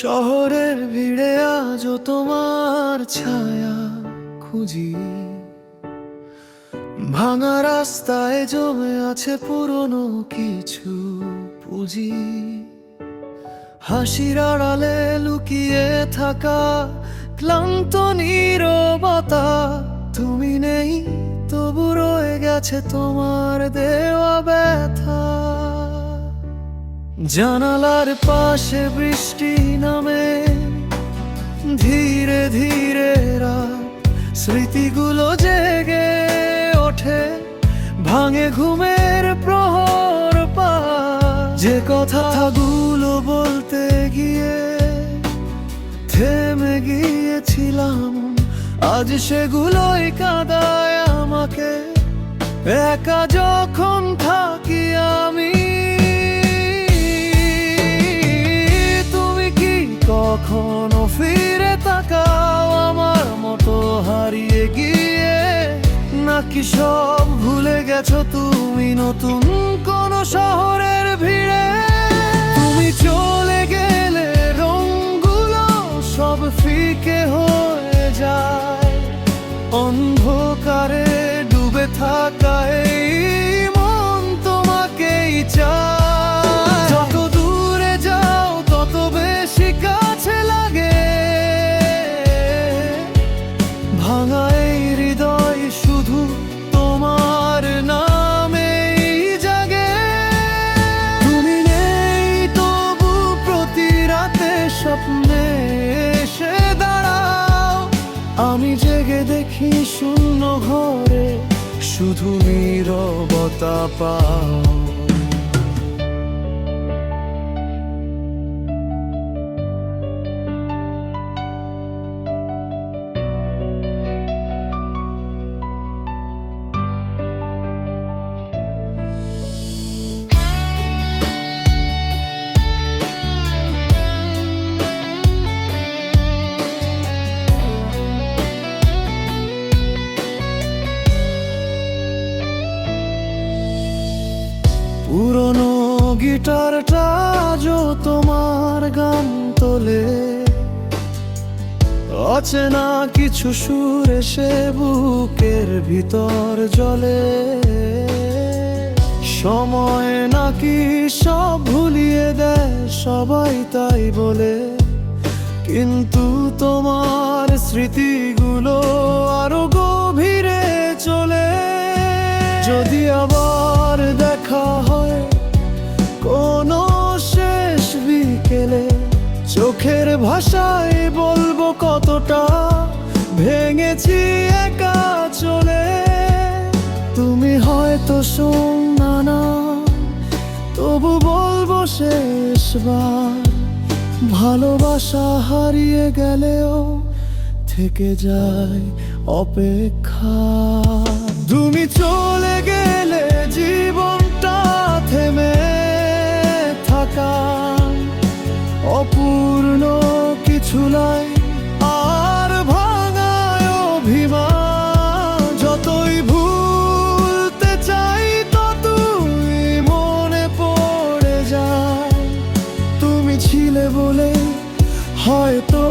শহরের ভিড়ে আজও তোমার ছায়া খুঁজি, ভাঙা রাস্তায় জমে আছে পুরনো কিছু পুঁজি। হাসির আড়ালে লুকিয়ে থাকা ক্লান্ত নীরবতা, তুমি নেই তবু রয়ে গেছে তোমার দেওয়া ব্যথা। জানালার পাশে বৃষ্টি নামে, ধীরে ধীরে রাত, স্মৃতিগুলো জেগে ওঠে, ভাঙে ঘুমের প্রহর পার। যে কথাগুলো বলতে গিয়ে থেমে গিয়েছিলাম, আজ সেগুলোই কাঁদায় আমাকে। একা যখন থাকি আমি, কখনো ফিরে তাকাও আমার মতো হারিয়ে গিয়ে? নাকি সব ভুলে গেছো তুমি নতুন কোন শহরের ভিড়ে? তুমি চলে গেলে রঙগুলো সব ফিকে হয়ে যায়, অন্ধকারে ডুবে থাকা এই মন তোমাকেই চায়। যত দূরে যাও তত বেশি কাছে লাগে, ভাঙা এই হৃদয় শুধু তোমার নামেই জাগে। তুমি নেই তবু প্রতি রাতে স্বপ্নে এসে দাঁড়াও, আমি জেগে দেখি শূন্য ঘরে শুধু নীরবতা পাও। পুরনো গিটারটা আজও তোমার গান তোলে, অচেনা কিছু সুর এসে বুকের ভিতর জ্বলে। সময় নাকি সব ভুলিয়ে দেয় সবাই তাই বলে, কিন্তু তোমার স্মৃতিগুলো আরো গভীরে চলে। যদি আবার দেখা হয় কোনো শেষ বিকেলে, চোখের ভাষায় বলবো কতটা ভেঙেছি একা চলে। তুমি হয়তো শোনা না, তবু বলবো শেষবার, ভালোবাসা হারিয়ে গেলেও থেকে যায় অপেক্ষা। তুমি চলে গেলে জীবনটা থেমে থাকা, অপূর্ণ কিছু নাই আর ভাঙায় অভিমান। যতই ভুলতে চাই ততই মনে পড়ে যায়, তুমি ছিলে বলে হয়তো